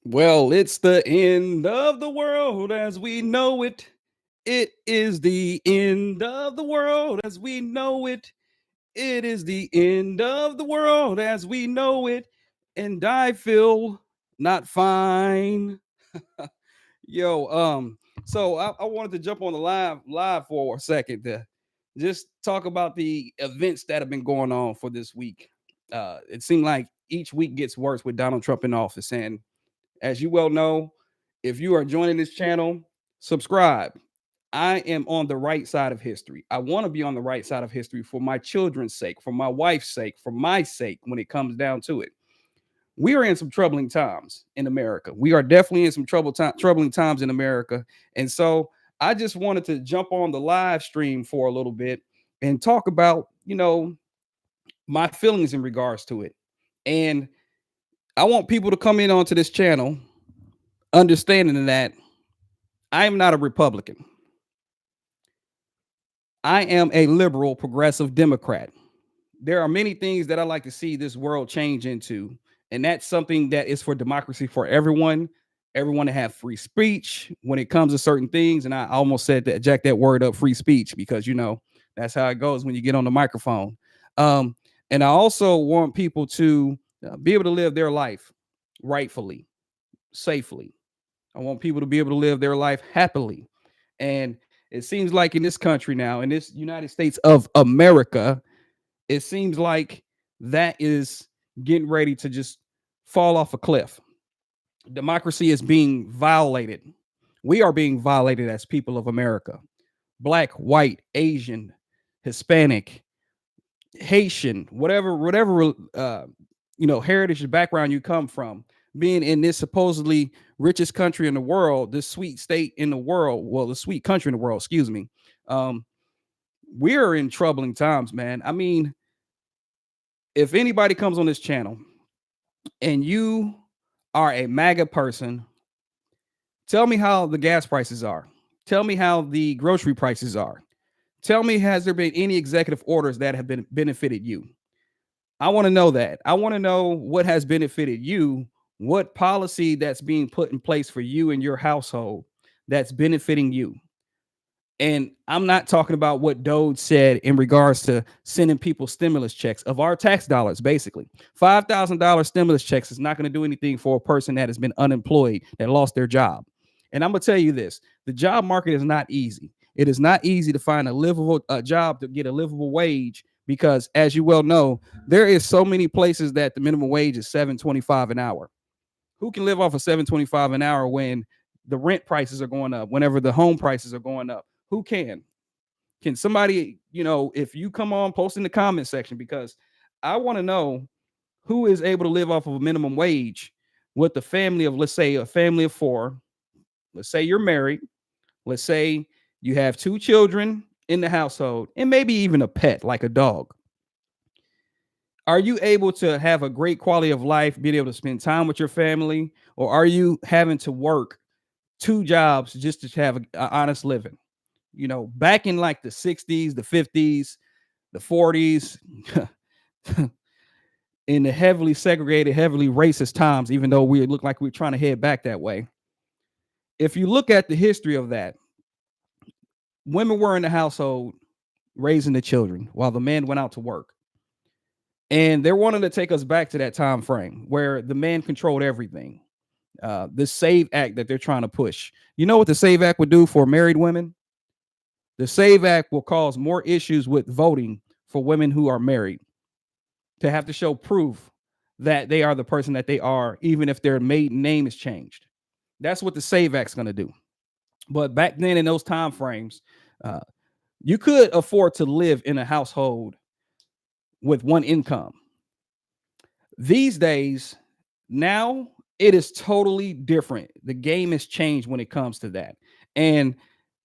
Well, it's the end of the world as we know it. It is the end of the world as we know it. It is the end of the world as we know it. And I feel not fine. So I wanted to jump on the live for a second to just talk about the events that have been going on for this week. It seemed like each week gets worse with Donald Trump in office. And as you well know, if you are joining this channel, subscribe. I am on the right side of history. I want to be on the right side of history for my children's sake, for my wife's sake, for my sake when it comes down to it. We are in some troubling times in America. We are definitely in some troubling times in America. And so I just wanted to jump on the live stream for a little bit and talk about, my feelings in regards to it. And I want people to come in onto this channel understanding that I am not a Republican. I am a liberal progressive Democrat. There are many things that I like to see this world change into, and that's something that is for democracy for everyone to have free speech when it comes to certain things. And I almost said that, jack that word up, free speech, because that's how it goes when you get on the microphone. Um, and I also want people to be able to live their life rightfully, safely. I want people to be able to live their life happily. And it seems like in this country now, in this United States of America, it seems like that is getting ready to just fall off a cliff. Democracy is being violated. We are being violated as people of America. Black, white, Asian, Hispanic, Haitian, whatever heritage background you come from, being in this supposedly richest country in the world, this sweet state in the world, well, the sweet country in the world, excuse me. We're in troubling times, man. I mean, if anybody comes on this channel and you are a MAGA person, tell me how the gas prices are. Tell me how the grocery prices are. Tell me, has there been any executive orders that have been benefited you? I want to know that. I want to know what has benefited you, what policy that's being put in place for you and your household that's benefiting you. And I'm not talking about what DOGE said in regards to sending people stimulus checks of our tax dollars, basically. $5,000 stimulus checks is not going to do anything for a person that has been unemployed, that lost their job. And I'm going to tell you this, the job market is not easy. It is not easy to find a livable job, to get a livable wage, because as you well know, there is so many places that the minimum wage is $7.25 an hour. Who can live off of $7.25 an hour when the rent prices are going up, whenever the home prices are going up? Who can? Can somebody, if you come on, post in the comment section, because I want to know who is able to live off of a minimum wage with the family of, let's say, a family of four. Let's say you're married. Let's say you have two children in the household and maybe even a pet like a dog. Are you able to have a great quality of life, being able to spend time with your family, or are you having to work two jobs just to have an honest living? Back in like the 60s, the 50s, the 40s, in the heavily segregated, heavily racist times, even though we look like we're trying to head back that way. If you look at the history of that, women were in the household raising the children while the men went out to work. And they're wanting to take us back to that time frame where the man controlled everything. The SAVE Act that they're trying to push. You know what the SAVE Act would do for married women? The SAVE Act will cause more issues with voting for women who are married, to have to show proof that they are the person that they are, even if their maiden name is changed. That's what the SAVE Act's going to do. But back then, in those time frames, you could afford to live in a household with one income. These days, now it is totally different. The game has changed when it comes to that. And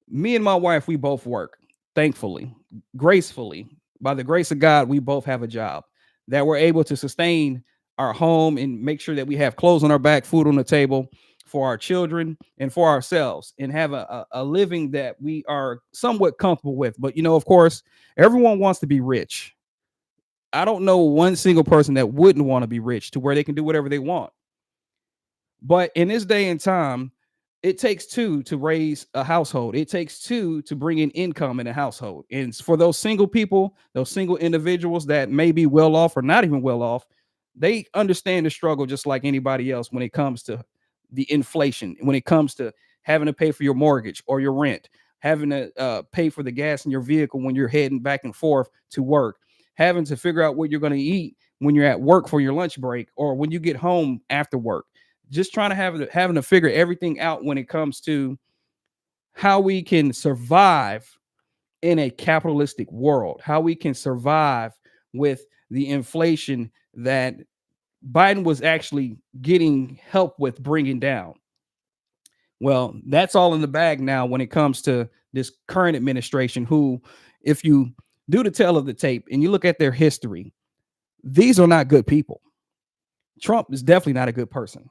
me and my wife, we both work, thankfully, gracefully. By the grace of God, we both have a job that we're able to sustain our home and make sure that we have clothes on our back, food on the table for our children and for ourselves, and have a living that we are somewhat comfortable with. But, of course, everyone wants to be rich. I don't know one single person that wouldn't want to be rich to where they can do whatever they want. But in this day and time, it takes two to raise a household. It takes two to bring in income in a household. And for those single people, those single individuals that may be well off or not even well off, they understand the struggle just like anybody else when it comes to the inflation, when it comes to having to pay for your mortgage or your rent, having to pay for the gas in your vehicle when you're heading back and forth to work, having to figure out what you're going to eat when you're at work for your lunch break or when you get home after work. Just trying to having to figure everything out when it comes to how we can survive in a capitalistic world, how we can survive with the inflation that Biden was actually getting help with bringing down. Well, that's all in the bag now when it comes to this current administration, who, if you do the tell of the tape and you look at their history, these are not good people. Trump is definitely not a good person.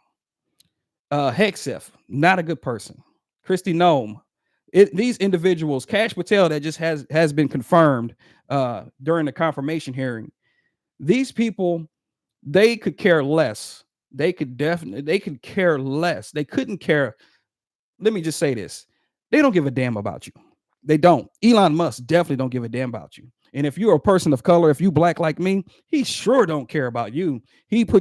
Hegseth, not a good person. Christy Nome, these individuals, Cash Patel, that just has been confirmed during the confirmation hearing. These people, they could care less. They could care less. They couldn't care. Let me just say this: they don't give a damn about you. They don't. Elon Musk definitely don't give a damn about you. And if you're a person of color, if you black like me, he sure don't care about you. He'd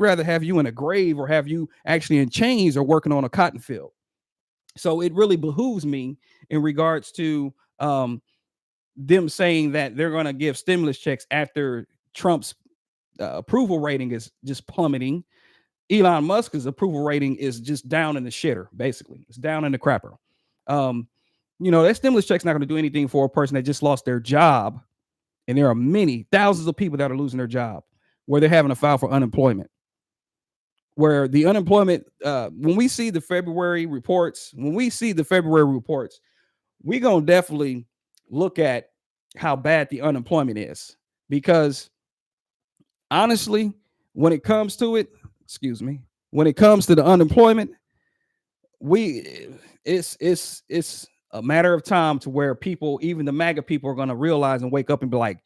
rather have you in a grave or have you actually in chains or working on a cotton field. So it really behooves me in regards to them saying that they're going to give stimulus checks after Trump's approval rating is just plummeting. Elon Musk's approval rating is just down in the shitter, basically. It's down in the crapper. That stimulus check's not going to do anything for a person that just lost their job. And there are many thousands of people that are losing their job where they're having to file for unemployment. Where the unemployment, when we see the February reports, we're going to definitely look at how bad the unemployment is. Because honestly, when it comes to it, when it comes to the unemployment, it's a matter of time to where people, even the MAGA people, are going to realize and wake up and be like,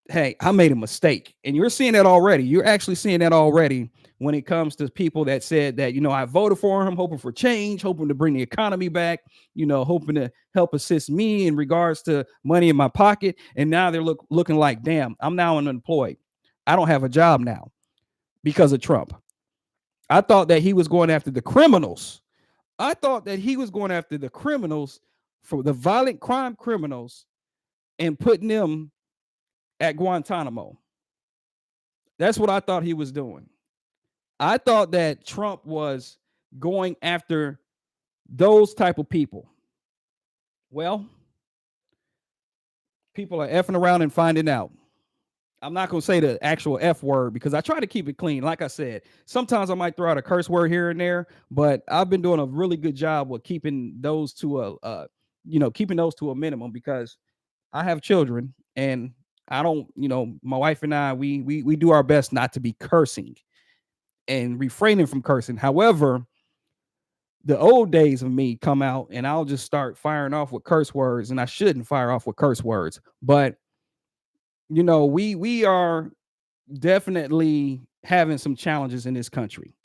hey, I made a mistake. And you're seeing that already. You're actually seeing that already when it comes to people that said that, I voted for him, hoping for change, hoping to bring the economy back, hoping to help assist me in regards to money in my pocket. And now they're looking like, damn, I'm now unemployed. I don't have a job now because of Trump. I thought that he was going after the criminals. For the violent crime criminals and putting them at Guantanamo. That's what I thought he was doing. I thought that Trump was going after those type of people. Well, people are effing around and finding out. I'm not going to say the actual F word because I try to keep it clean. Like I said, sometimes I might throw out a curse word here and there, but I've been doing a really good job with keeping those to a minimum because I have children and I don't, my wife and I, we do our best not to be cursing and refraining from cursing. However, the old days of me come out and I'll just start firing off with curse words, and I shouldn't fire off with curse words. But we are definitely having some challenges in this country.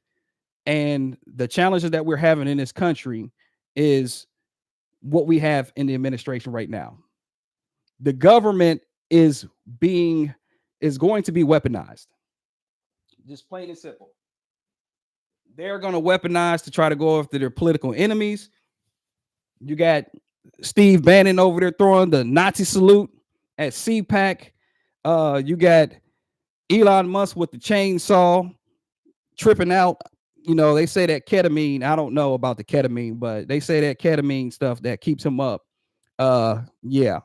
And the challenges that we're having in this country is what we have in the administration right now. The government is going to be weaponized. Just plain and simple. They're going to weaponize to try to go after their political enemies. You got Steve Bannon over there throwing the Nazi salute at CPAC. You got Elon Musk with the chainsaw tripping out. They say that ketamine. I don't know about the ketamine, but they say that ketamine stuff that keeps him up. Yeah.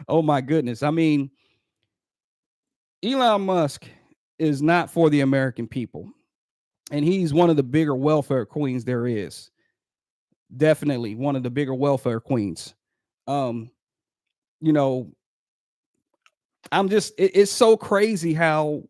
Oh my goodness. I mean, Elon Musk is not for the American people. And he's one of the bigger welfare queens there is. Definitely one of the bigger welfare queens. It's so crazy why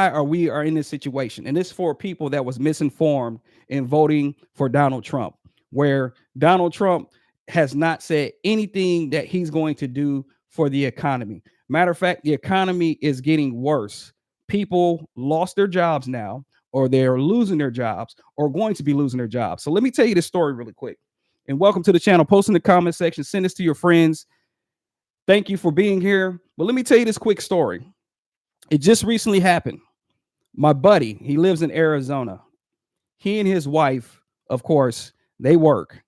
are we in this situation? And this is for people that was misinformed in voting for Donald Trump, where Donald Trump has not said anything that he's going to do for the economy. Matter of fact, the economy is getting worse People lost their jobs now, or they're losing their jobs, or going to be losing their jobs. So let me tell you this story really quick. And welcome to the channel. Post in the comment section, send this to your friends. Thank you for being here. But let me tell you this quick story. It just recently happened. My buddy, he lives in Arizona. He and his wife, of course, they work.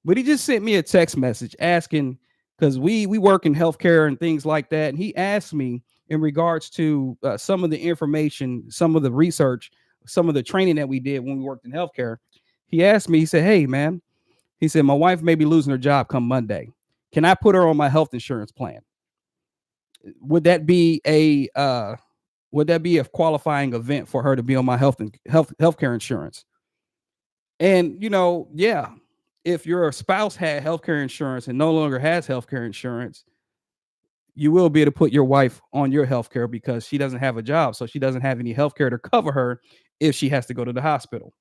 But he just sent me a text message asking, because we work in healthcare and things like that. And he asked me in regards to some of the information, some of the research, some of the training that we did when we worked in healthcare. He asked me, he said, "Hey, man," he said, "my wife may be losing her job come Monday. Can I put her on my health insurance plan? Would that be a qualifying event for her to be on my healthcare insurance?" And yeah, if your spouse had healthcare insurance and no longer has healthcare insurance, you will be able to put your wife on your healthcare because she doesn't have a job, so she doesn't have any healthcare to cover her if she has to go to the hospital.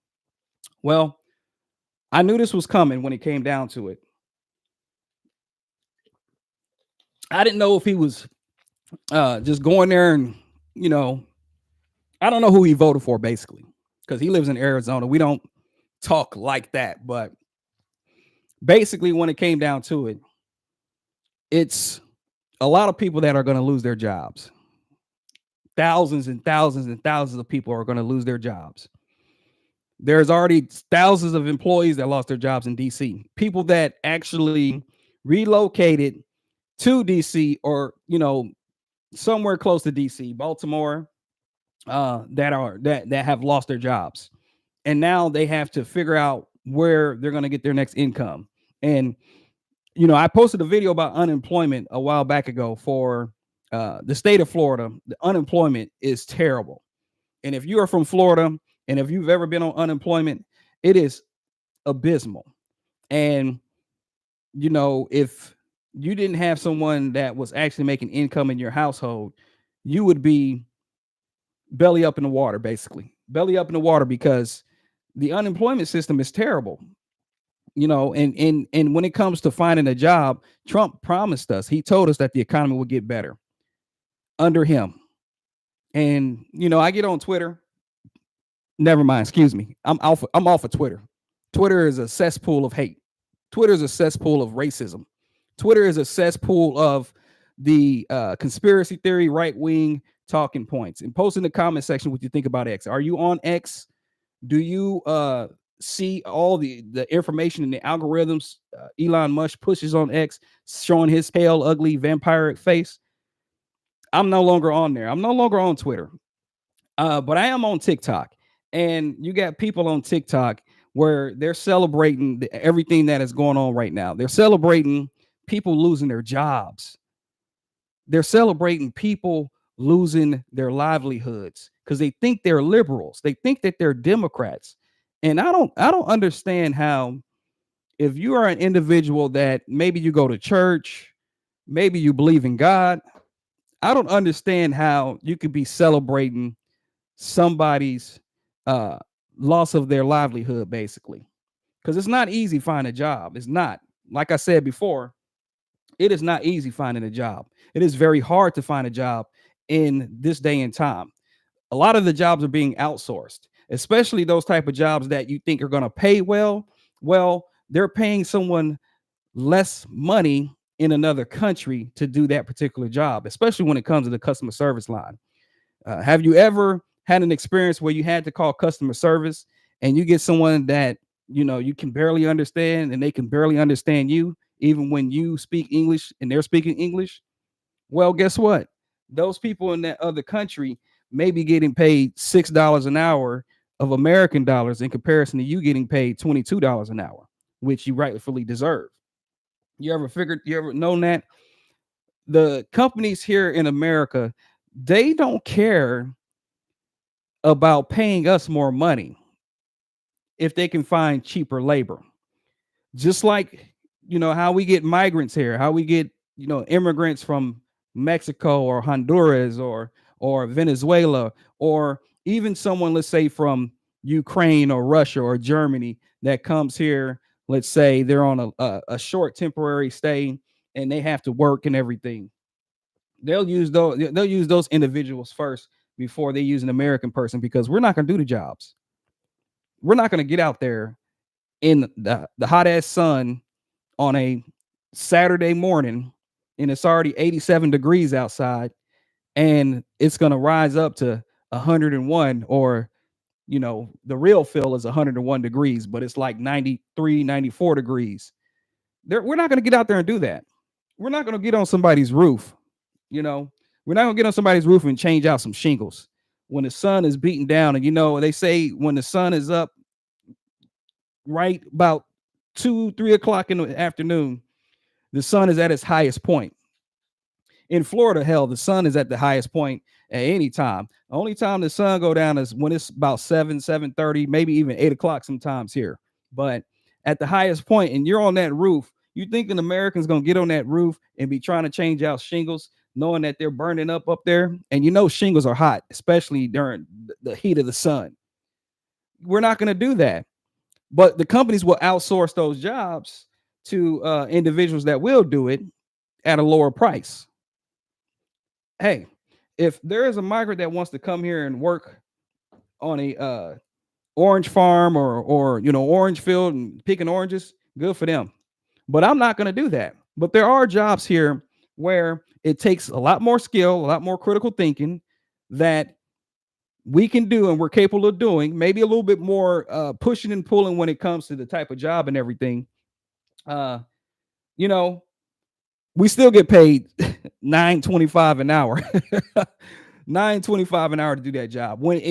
Well, I knew this was coming when it came down to it. I didn't know if he was just going there and you know I don't know who he voted for basically, because he lives in Arizona. We don't talk like that, but basically, when it came down to it, it's a lot of people that are going to lose their jobs. Thousands and thousands and thousands of people are going to lose their jobs. There's already thousands of employees that lost their jobs in DC. People that actually relocated to DC, or somewhere close to DC, Baltimore, that have lost their jobs, and now they have to figure out where they're going to get their next income. And I posted a video about unemployment a while back ago for the state of Florida. The unemployment is terrible. And if you are from Florida and if you've ever been on unemployment, it is abysmal. And, if you didn't have someone that was actually making income in your household, you would be belly up in the water, basically. Belly up in the water, because the unemployment system is terrible. And when it comes to finding a job, Trump promised us, he told us that the economy would get better under him. And I get on Twitter. Never mind, excuse me. I'm off of Twitter. Twitter is a cesspool of hate. Twitter is a cesspool of racism. Twitter is a cesspool of the conspiracy theory, right wing talking points. And post in the comment section what you think about X. Are you on X? Do you see all the information in the algorithms Elon Musk pushes on X, showing his pale, ugly, vampiric face? I'm no longer on there. I'm no longer on Twitter. But I am on TikTok. And you got people on TikTok where they're celebrating everything that is going on right now. They're celebrating people losing their jobs. They're celebrating people losing their livelihoods because they think they're liberals. They think that they're Democrats. And I don't understand how, if you are an individual that maybe you go to church, maybe you believe in God, I don't understand how you could be celebrating somebody's loss of their livelihood, basically. Because it's not easy finding a job. It's not. Like I said before, it is not easy finding a job. It is very hard to find a job in this day and time. A lot of the jobs are being outsourced, especially those type of jobs that you think are going to pay well. Well, they're paying someone less money in another country to do that particular job, especially when it comes to the customer service line. Have you ever had an experience where you had to call customer service and you get someone that you can barely understand, and they can barely understand you even when you speak English and they're speaking English? Well, guess what? Those people in that other country may be getting paid $6 an hour of American dollars in comparison to you getting paid $22 an hour, which you rightfully deserve. You ever known that? The companies here in America, they don't care about paying us more money if they can find cheaper labor. Just like, how we get migrants here, how we get, immigrants from Mexico or Honduras or Venezuela, or even someone, let's say, from Ukraine or Russia or Germany that comes here. Let's say they're on a short temporary stay and they have to work and everything. They'll use those individuals first before they use an American person, because we're not going to do the jobs. We're not going to get out there in the hot ass sun on a Saturday morning, and it's already 87 degrees outside, and it's going to rise up to 101, or the real feel is 101 degrees, but it's like 93, 94 degrees. We're not going to get out there and do that. We're not going to get on somebody's roof. We're not going to get on somebody's roof and change out some shingles when the sun is beating down. And they say when the sun is up right about 2-3 o'clock in the afternoon, the sun is at its highest point. In Florida, hell, the sun is at the highest point at any time. The only time the sun go down is when it's about 7:30, maybe even 8 o'clock sometimes here. But at the highest point, and you're on that roof, you think an American's going to get on that roof and be trying to change out shingles, knowing that they're burning up there? And shingles are hot, especially during the heat of the sun. We're not going to do that. But the companies will outsource those jobs to individuals that will do it at a lower price. Hey, if there is a migrant that wants to come here and work on a orange farm or orange field and picking oranges, good for them. But I'm not going to do that. But there are jobs here where it takes a lot more skill, a lot more critical thinking that we can do and we're capable of doing. Maybe a little bit more pushing and pulling when it comes to the type of job and everything. We still get paid $9.25 an hour. $9.25 an hour to do that job. When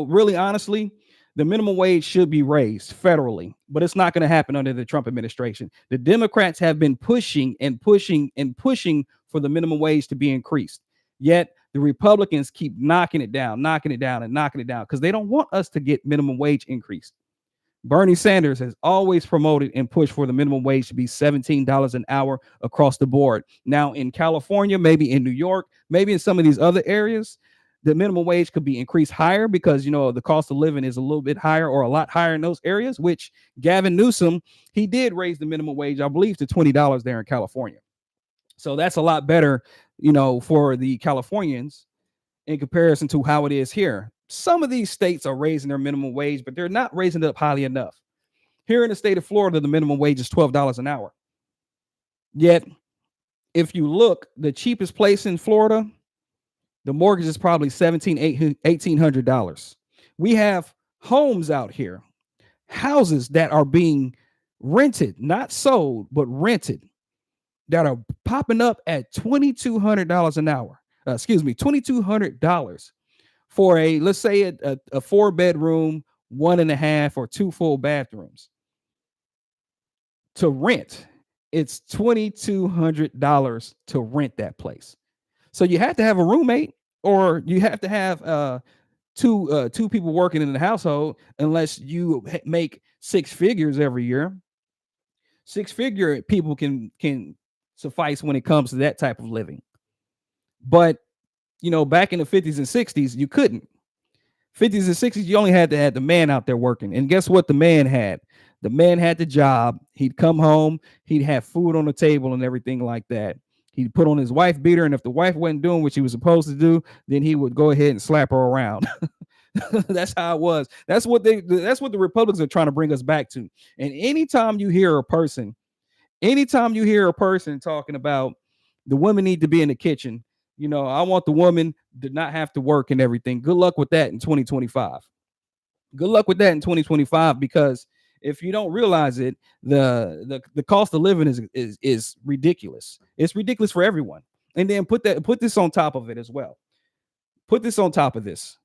really honestly, the minimum wage should be raised federally, but it's not going to happen under the Trump administration. The Democrats have been pushing and pushing and pushing for the minimum wage to be increased. Yet the Republicans keep knocking it down because they don't want us to get minimum wage increased. Bernie Sanders has always promoted and pushed for the minimum wage to be $17 an hour across the board. Now, in California, maybe in New York, maybe in some of these other areas, the minimum wage could be increased higher because, the cost of living is a little bit higher or a lot higher in those areas, which Gavin Newsom, he did raise the minimum wage, I believe, to $20 there in California. So that's a lot better, for the Californians in comparison to how it is here. Some of these states are raising their minimum wage, but they're not raising it up highly enough. Here in the state of Florida, the minimum wage is $12 an hour. Yet, if you look, the cheapest place in Florida, the mortgage is probably $1,800. We have homes out here, houses that are being rented, not sold, but rented, that are popping up at $2,200 an hour. $2,200 for let's say a 4-bedroom, 1.5 or 2 full bathrooms. To rent, it's $2,200 to rent that place. So you have to have a roommate, or you have to have two people working in the household, unless you make 6 figures every year. 6-figure people can suffice when it comes to that type of living. But back in the 50s and 60s, you couldn't. 50s and 60s, you only had to have the man out there working. And guess what the man had? The man had the job. He'd come home, he'd have food on the table and everything like that. He'd put on his wife beater, and if the wife wasn't doing what she was supposed to do, then he would go ahead and slap her around. That's how it was. That's what the Republicans are trying to bring us back to. And anytime you hear a person talking about the women need to be in the kitchen, I want the woman to not have to work and everything. Good luck with that in 2025. Good luck with that in 2025, because if you don't realize it, the cost of living is ridiculous. It's ridiculous for everyone. And then put this on top of it as well. Put this on top of this.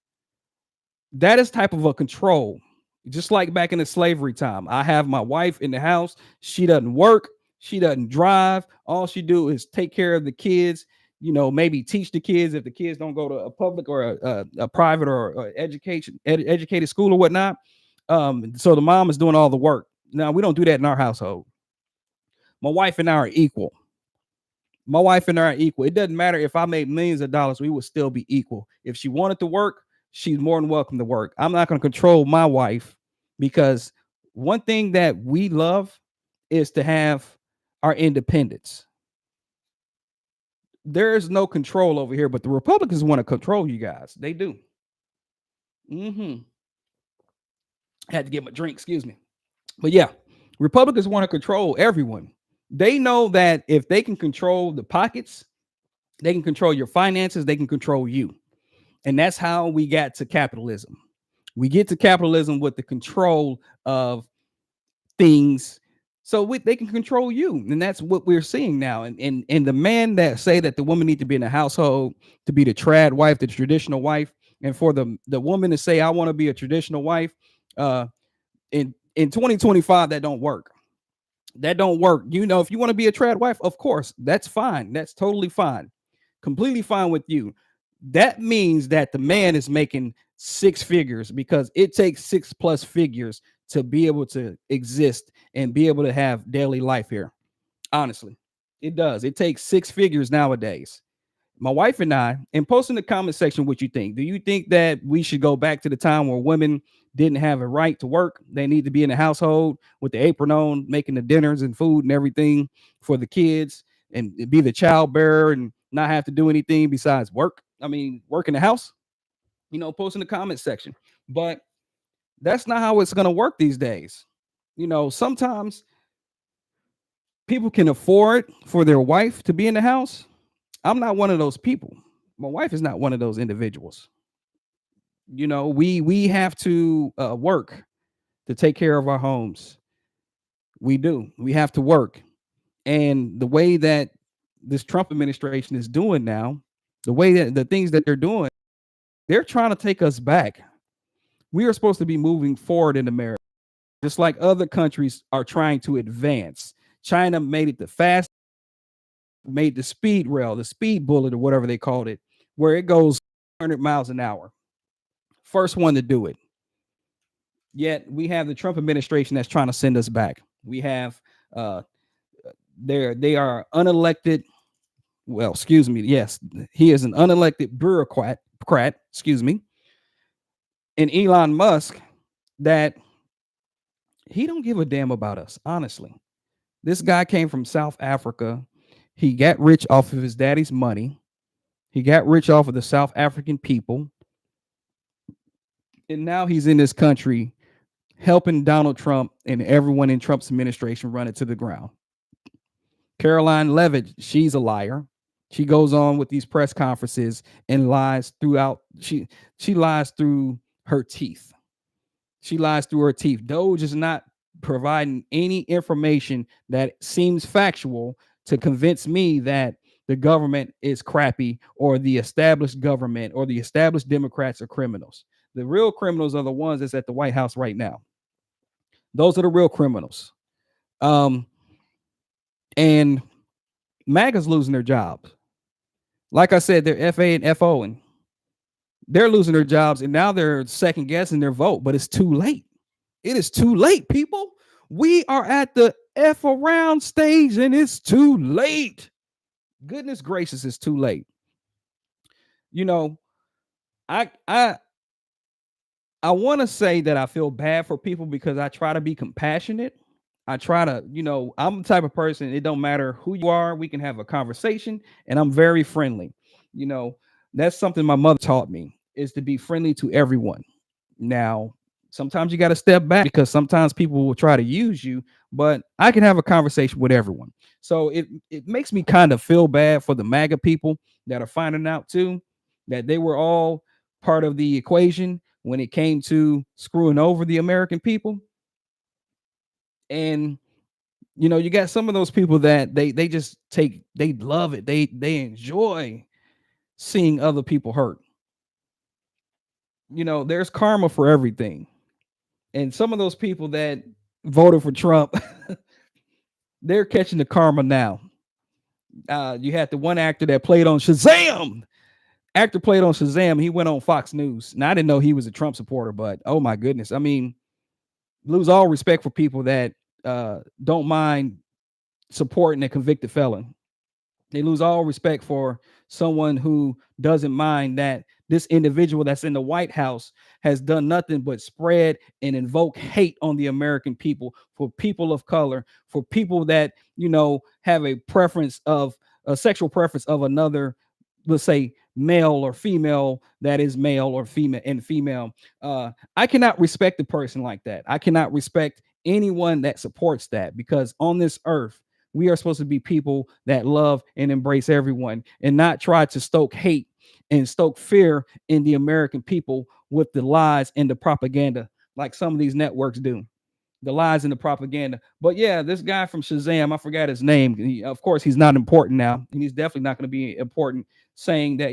That is type of a control. Just like back in the slavery time, I have my wife in the house. She doesn't work. She doesn't drive. All she do is take care of the kids. Maybe teach the kids if the kids don't go to a public or a private or educated school or whatnot. So the mom is doing all the work. Now, we don't do that in our household. My wife and I are equal. It doesn't matter if I made millions of dollars, we would still be equal. If she wanted to work, she's more than welcome to work. I'm not going to control my wife, because one thing that we love is to have our independence. There's no control over here, but the Republicans want to control you guys. They do. Hmm. Had to get my drink, excuse me. But yeah, Republicans want to control everyone. They know that if they can control the pockets, they can control your finances, they can control you. And that's how we got to capitalism. We get to capitalism with the control of things, so they can control you, and that's what we're seeing now. And the man that say that the woman need to be in the household to be the trad wife, the traditional wife, and for the woman to say I want to be a traditional wife, uh, in 2025, that don't work. That don't work. If you want to be a trad wife, of course, that's fine. That's totally fine. Completely fine with you. That means that the man is making six figures, because it takes six plus figures to be able to exist and be able to have daily life here. Honestly, it does. It takes six figures nowadays. My wife and I, and post in the comment section what you think. Do you think that we should go back to the time where women didn't have a right to work? They need to be in the household with the apron on, making the dinners and food and everything for the kids, and be the child bearer and not have to do anything besides work. I mean, work in the house. Post in the comment section. But that's not how it's going to work these days. Sometimes people can afford for their wife to be in the house. I'm not one of those people. My wife is not one of those individuals. We have to work to take care of our homes. We do. We have to work. And the way that this Trump administration is doing now, the way that the things that they're doing, they're trying to take us back. We are supposed to be moving forward in America, just like other countries are trying to advance. China made it the fast, made the speed rail, the speed bullet, or whatever they called it, where it goes 100 miles an hour. First one to do it. Yet we have the Trump administration that's trying to send us back. We have they are unelected. Well, excuse me. Yes, he is an unelected bureaucrat. Excuse me. And Elon Musk, that he don't give a damn about us. Honestly, this guy came from South Africa. He got rich off of his daddy's money. He got rich off of the South African people. And now he's in this country helping Donald Trump and everyone in Trump's administration run it to the ground. Caroline Levitt, she's a liar. She goes on with these press conferences and lies throughout. She lies through her teeth. She lies through her teeth. DOGE is not providing any information that seems factual to convince me that the government is crappy, or the established government or the established Democrats are criminals. The real criminals are the ones that's at the White House right now. Those are the real criminals. And MAGA's losing their jobs. Like I said, they're FA and FO, and they're losing their jobs, and now they're second guessing their vote, but it's too late. It is too late, people. We are at the F around stage, and it's too late. Goodness gracious, it's too late. I want to say that I feel bad for people because I try to be compassionate. I try to, I'm the type of person, it don't matter who you are, we can have a conversation, and I'm very friendly. That's something my mother taught me, is to be friendly to everyone. Now, sometimes you got to step back because sometimes people will try to use you, but I can have a conversation with everyone. So it makes me kind of feel bad for the MAGA people that are finding out too that they were all part of the equation when it came to screwing over the American people. And you got some of those people that they just they love it. They enjoy seeing other people hurt. There's karma for everything. And some of those people that voted for Trump, they're catching the karma now. You had the one actor that played on Shazam. Actor played on Shazam. He went on Fox News. Now, I didn't know he was a Trump supporter, but oh my goodness. I mean, lose all respect for people that don't mind supporting a convicted felon. They lose all respect for someone who doesn't mind that this individual that's in the White House has done nothing but spread and invoke hate on the American people, for people of color, for people that, have a preference of a sexual preference of another, let's say male or female, that is male or female and female. I cannot respect a person like that. I cannot respect anyone that supports that, because on this earth we are supposed to be people that love and embrace everyone, and not try to stoke hate and stoke fear in the American people with the lies and the propaganda like some of these networks do, the lies and the propaganda. But yeah, this guy from Shazam, I forgot his name. Of course, he's not important now, and he's definitely not going to be important. Saying that,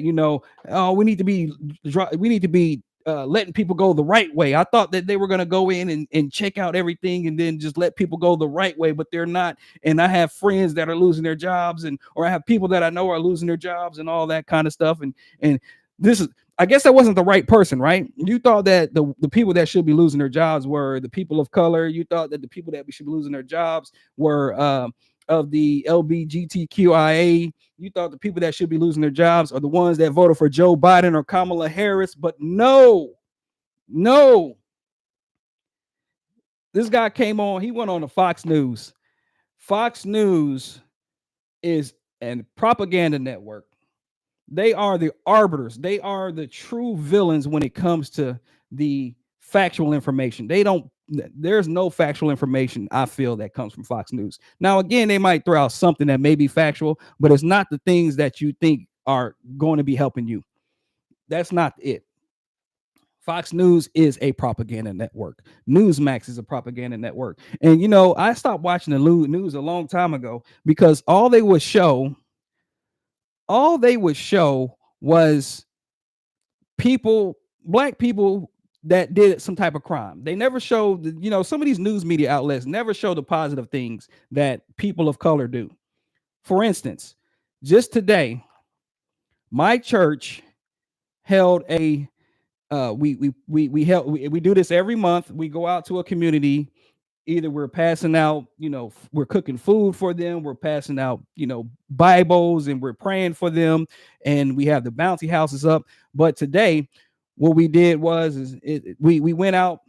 oh, we need to be letting people go the right way. I thought that they were going to go in and check out everything and then just let people go the right way, but they're not. And I have friends that are losing their jobs, or I have people that I know are losing their jobs and all that kind of stuff. And this is, I guess that wasn't the right person, right? You thought that the people that should be losing their jobs were the people of color. You thought that the people that should be losing their jobs were of the LBGTQIA. You thought the people that should be losing their jobs are the ones that voted for Joe Biden or Kamala Harris. But no. This guy came on, he went on to Fox News. Fox News is a propaganda network. They are the arbiters. They are the true villains when it comes to the factual information. There's no factual information, I feel, that comes from Fox News. Now, again, they might throw out something that may be factual, but it's not the things that you think are going to be helping you. That's not it. Fox News is a propaganda network. Newsmax is a propaganda network. And, I stopped watching the news a long time ago, because all they would show was black people that did some type of crime. They never showed, some of these news media outlets never show the positive things that people of color do. For instance, just today, my church held a we do this every month. We go out to a community. Either we're passing out, we're cooking food for them, we're passing out, Bibles, and we're praying for them, and we have the bouncy houses up. But today, what we did was we went out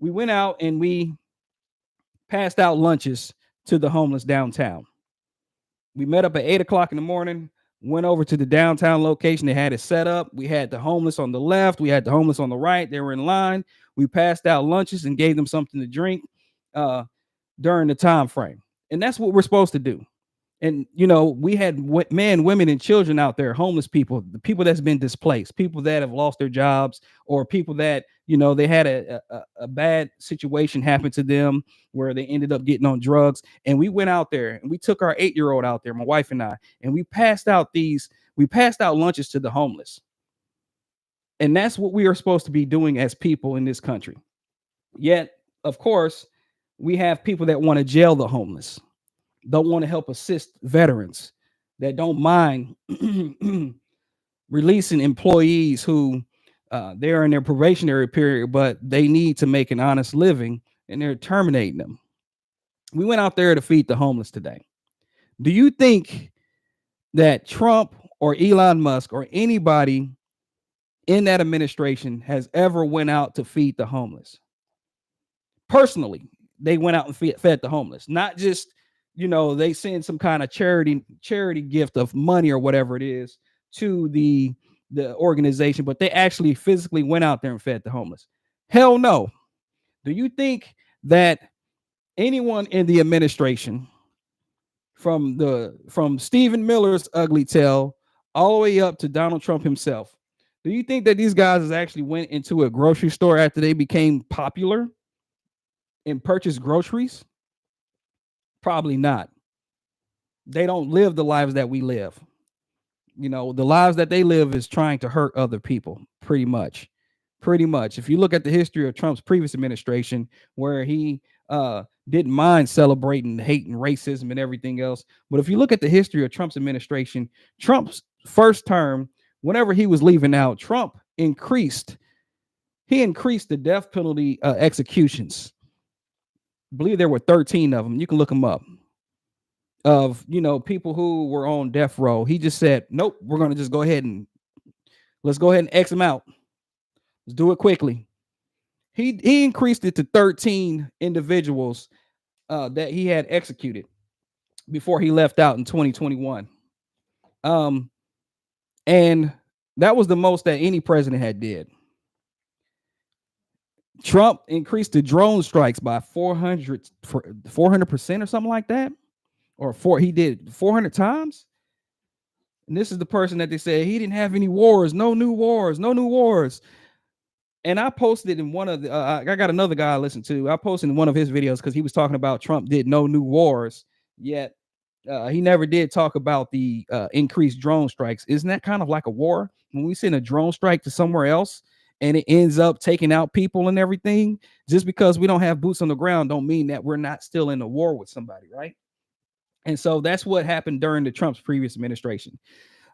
and we passed out lunches to the homeless downtown. We met up at 8 o'clock in the morning, went over to the downtown location. They had it set up. We had the homeless on the left. We had the homeless on the right. They were in line. We passed out lunches and gave them something to drink during the time frame. And that's what we're supposed to do. And, we had men, women, and children out there, homeless people, the people that's been displaced, people that have lost their jobs, or people that, they had a bad situation happen to them where they ended up getting on drugs. And we went out there and we took our 8-year-old out there, my wife and I, and we passed out lunches to the homeless. And that's what we are supposed to be doing as people in this country. Yet, of course, we have people that want to jail the homeless, don't want to help assist veterans, that don't mind releasing employees who they're in their probationary period, but they need to make an honest living, and they're terminating them. We went out there to feed the homeless today. Do you think that Trump or Elon Musk or anybody in that administration has ever went out to feed the homeless? Personally, they went out and fed the homeless, not just, they send some kind of charity gift of money or whatever it is to the organization, but they actually physically went out there and fed the homeless. Hell no. Do you think that anyone in the administration, from Stephen Miller's ugly tail all the way up to Donald Trump himself, do you think that these guys actually went into a grocery store after they became popular and purchased groceries? Probably not. They don't live the lives that we live. The lives that they live is trying to hurt other people, pretty much. If you look at the history of Trump's previous administration, where he didn't mind celebrating hate and racism and everything else, but if you look at the history of Trump's administration, Trump's first term, whenever he was leaving out, Trump increased the death penalty executions. I believe there were 13 of them. You can look them up. Of people who were on death row. He just said, nope, we're going to just let's go ahead and X them out. Let's do it quickly. He increased it to 13 individuals that he had executed before he left out in 2021. Um, and that was the most that any president had did. Trump increased the drone strikes by 400% or something like that, or he did 400 times. And this is the person that they said he didn't have any wars, no new wars, no new wars. And I posted in one of the, I got another guy I listened to. I posted in one of his videos because he was talking about Trump did no new wars, yet he never did talk about the increased drone strikes. Isn't that kind of like a war? When we send a drone strike to somewhere else and it ends up taking out people and everything, just because we don't have boots on the ground don't mean that we're not still in a war with somebody, right? And so that's what happened during the Trump's previous administration.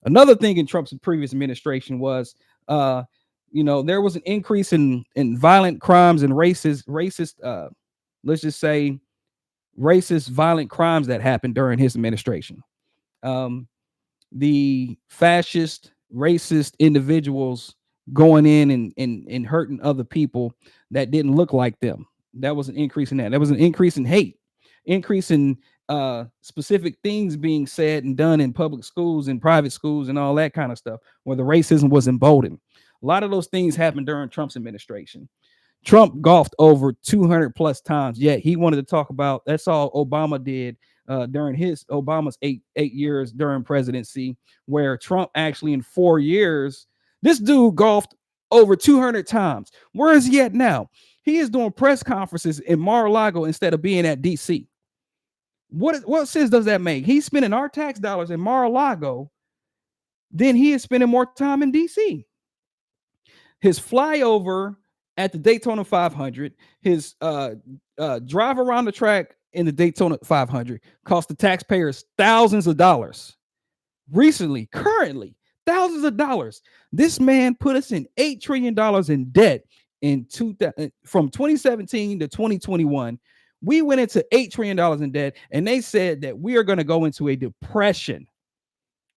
Another thing in Trump's previous administration was, there was an increase in violent crimes and racist, let's just say, racist violent crimes that happened during his administration. Um, the fascist, racist individuals going in and hurting other people that didn't look like them. That was an increase in that. There was an increase in hate, increase in specific things being said and done in public schools and private schools and all that kind of stuff, where the racism was emboldened. A lot of those things happened during Trump's administration. Trump golfed over 200 plus times. Yet he wanted to talk about that's all Obama did during Obama's eight years during presidency, where Trump actually in 4 years, this dude golfed over 200 times. Where is he at now? He is doing press conferences in Mar-a-Lago instead of being at DC. What sense does that make? He's spending our tax dollars in Mar-a-Lago, then he is spending more time in DC. His flyover at the Daytona 500, his drive around the track in the Daytona 500 cost the taxpayers thousands of dollars. Recently, currently, thousands of dollars. This man put us in $8 trillion in debt from 2017 to 2021. We went into $8 trillion in debt, and they said that we are going to go into a depression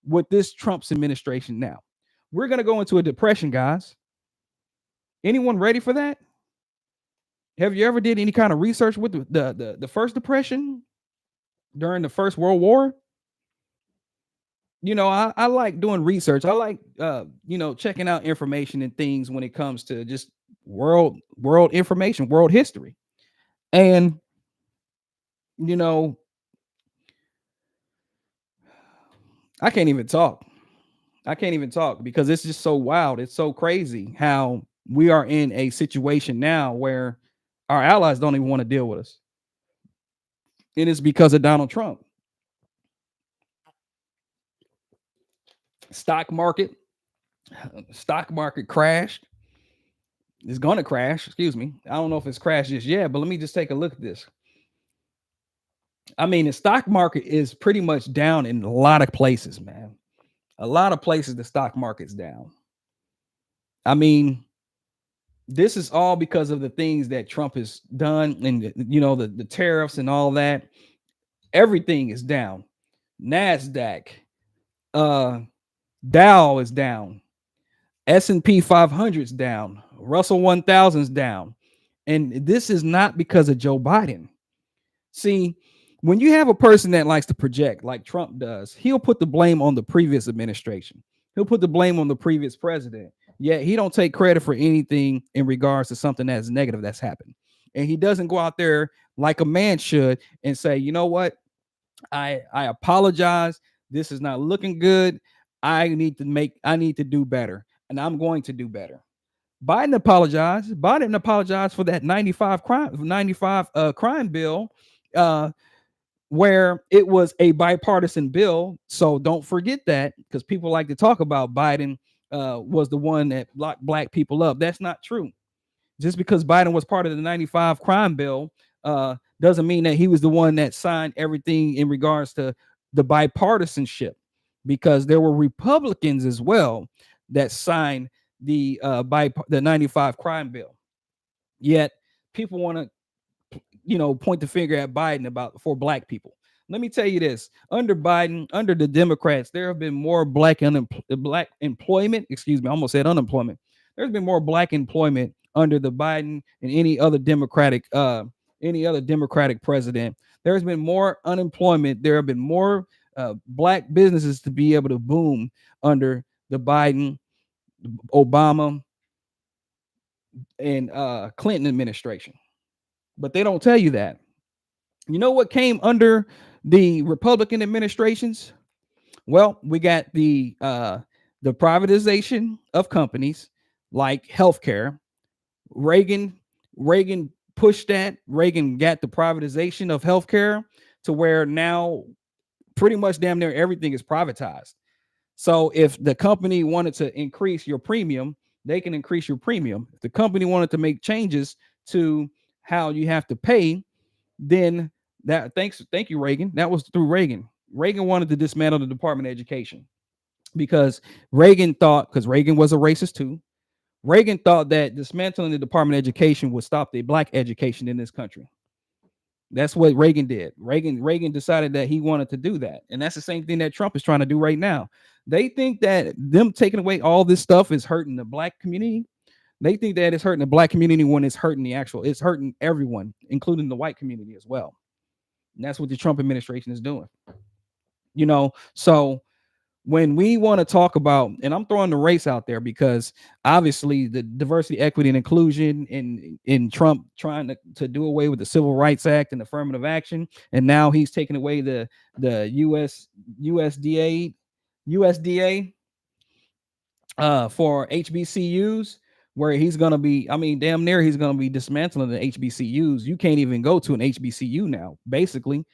with this Trump's administration now. We're going to go into a depression, guys. Anyone ready for that? Have you ever did any kind of research with the first depression during the First World War? I like doing research. I like checking out information and things when it comes to just world information, world history. And I can't even talk. I can't even talk because it's just so wild. It's so crazy how we are in a situation now where our allies don't even want to deal with us. And it's because of Donald Trump. Stock market crashed. It's going to crash. Excuse me. I don't know if it's crashed just yet, but let me just take a look at this. I mean, the stock market is pretty much down in a lot of places, man. A lot of places the stock market's down. I mean, this is all because of the things that Trump has done and the tariffs and all that. Everything is down. NASDAQ, Dow is down. S&P 500 is down. Russell 1000 is down. And this is not because of Joe Biden. See, when you have a person that likes to project like Trump does, he'll put the blame on the previous administration. He'll put the blame on the previous president. Yet he don't take credit for anything in regards to something that's negative that's happened. And he doesn't go out there like a man should and say, you know what? I apologize. This is not looking good. I need to do better. And I'm going to do better. Biden apologized. Biden apologized for that 95 crime bill, where it was a bipartisan bill. So don't forget that, because people like to talk about Biden was the one that locked black people up. That's not true. Just because Biden was part of the 95 crime bill doesn't mean that he was the one that signed everything in regards to the bipartisanship, because there were Republicans as well that signed the 95 crime bill. Yet people want to point the finger at Biden for black people. Let me tell you this: under Biden, under the Democrats, there have been more black employment. Excuse me, I almost said unemployment. There's been more black employment under the Biden and any other Democratic president. There's been more unemployment. There have been more black businesses to be able to boom under the Biden, Obama, and Clinton administration. But they don't tell you that. You know what came under the Republican administrations? Well, we got the privatization of companies like healthcare. Reagan Reagan pushed that. Reagan got the privatization of healthcare to where now pretty much damn near everything is privatized. So if the company wanted to increase your premium, they can increase your premium. If the company wanted to make changes to how you have to pay, then thank you, Reagan. That was through Reagan. Reagan wanted to dismantle the Department of Education because Reagan thought, because Reagan was a racist too. Reagan thought that dismantling the Department of Education would stop the black education in this country. That's what Reagan did. Reagan decided that he wanted to do that. And that's the same thing that Trump is trying to do right now. They think that them taking away all this stuff is hurting the black community. They think that it's hurting the black community when it's hurting it's hurting everyone, including the white community as well. And that's what the Trump administration is doing. So when we want to talk about, and I'm throwing the race out there because obviously the diversity, equity, and inclusion in Trump trying to do away with the Civil Rights Act and affirmative action, and now he's taking away the USDA for HBCUs, where he's gonna be, damn near he's gonna be dismantling the HBCUs. You can't even go to an HBCU now, basically,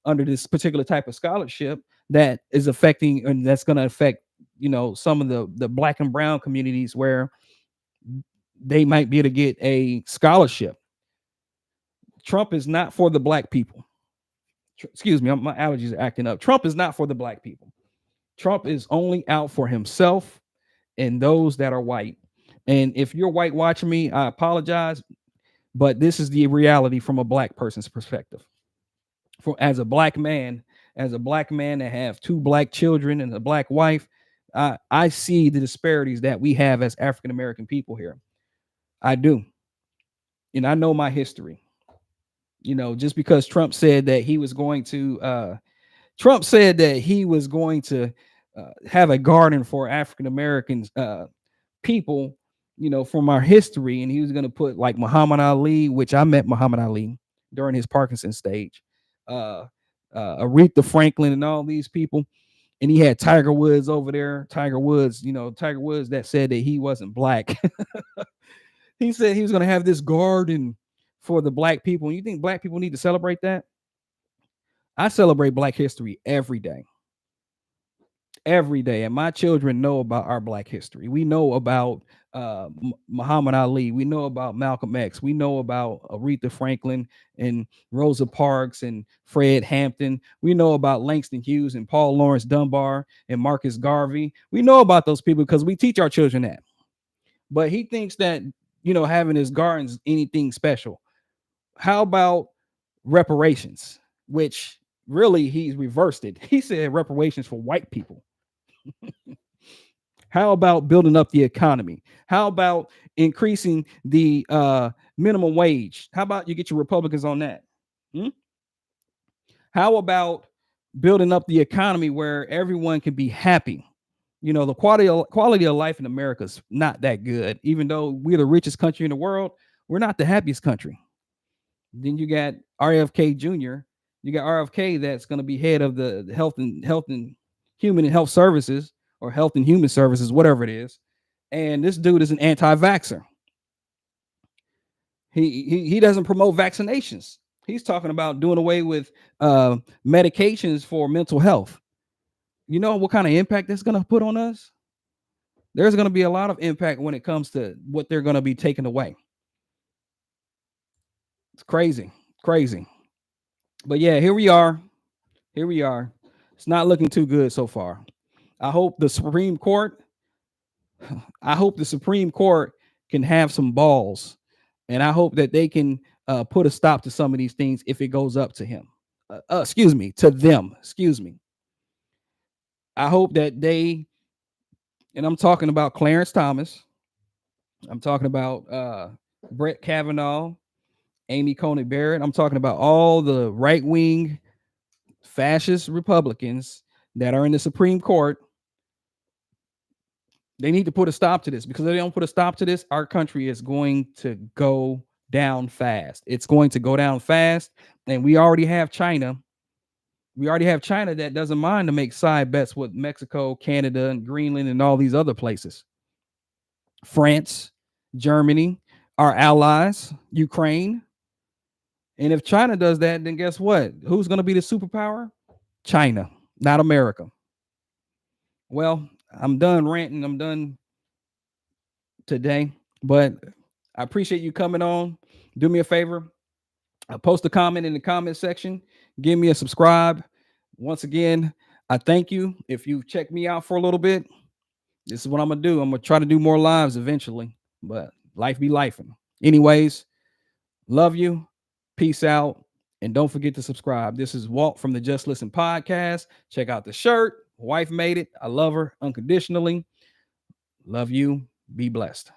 under this particular type of scholarship that is affecting, and that's going to affect, some of the black and brown communities where they might be able to get a scholarship. Trump is not for the black people. Excuse me, my allergies are acting up. Trump is not for the black people. Trump is only out for himself and those that are white. And if you're white watching me, I apologize, but this is the reality from a black person's perspective. As a black man that have two black children and a black wife, I see the disparities that we have as African American people here. I do. And I know my history. Just because Trump said that he was going to have a garden for African Americans people, from our history, and he was going to put like Muhammad Ali, which I met Muhammad Ali during his Parkinson's stage, Aretha Franklin, and all these people. And he had Tiger Woods over there. Tiger Woods that said that he wasn't black. He said he was going to have this garden for the black people. And you think black people need to celebrate that? I celebrate Black history every day. Every day. And my children know about our black history. We know about Muhammad Ali. We know about Malcolm X. We know about Aretha Franklin and Rosa Parks and Fred Hampton. We know about Langston Hughes and Paul Laurence Dunbar and Marcus Garvey. We know about those people because we teach our children that. But he thinks that, having his gardens anything special. How about reparations, which really he's reversed it. He said reparations for white people. How about building up the economy? How about increasing the minimum wage? How about you get your Republicans on that? How about building up the economy where everyone can be happy? The quality of life in America is not that good. Even though we're the richest country in the world, we're not the happiest country. Then you got RFK Jr. You got RFK that's going to be head of the health and human and health services, or health and human services, whatever it is. And this dude is an anti-vaxxer. He doesn't promote vaccinations. He's talking about doing away with medications for mental health. You know what kind of impact that's going to put on us? There's going to be a lot of impact when it comes to what they're going to be taking away. It's crazy. But yeah, here we are. It's not looking too good so far. I hope the Supreme Court can have some balls, and I hope that they can put a stop to some of these things if it goes up to him. To them. I hope that and I'm talking about Clarence Thomas. I'm talking about Brett Kavanaugh, Amy Coney Barrett. I'm talking about all the right-wing fascist Republicans that are in the Supreme Court, they need to put a stop to this, because if they don't put a stop to this, our country is going to go down fast. It's going to go down fast. And we already have China. We already have China that doesn't mind to make side bets with Mexico, Canada, and Greenland, and all these other places. France, Germany, our allies, Ukraine. And if China does that, then guess what? Who's going to be the superpower? China, not America. Well, I'm done ranting. I'm done today, but I appreciate you coming on. Do me a favor. Post a comment in the comment section. Give me a subscribe. Once again, I thank you. If you've checked me out for a little bit, this is what I'm going to do. I'm going to try to do more lives eventually, but life be lifing. Anyways, love you. Peace out. And don't forget to subscribe. This is Walt from the Just Listen podcast. Check out the shirt. Wife made it. I love her unconditionally. Love you. Be blessed.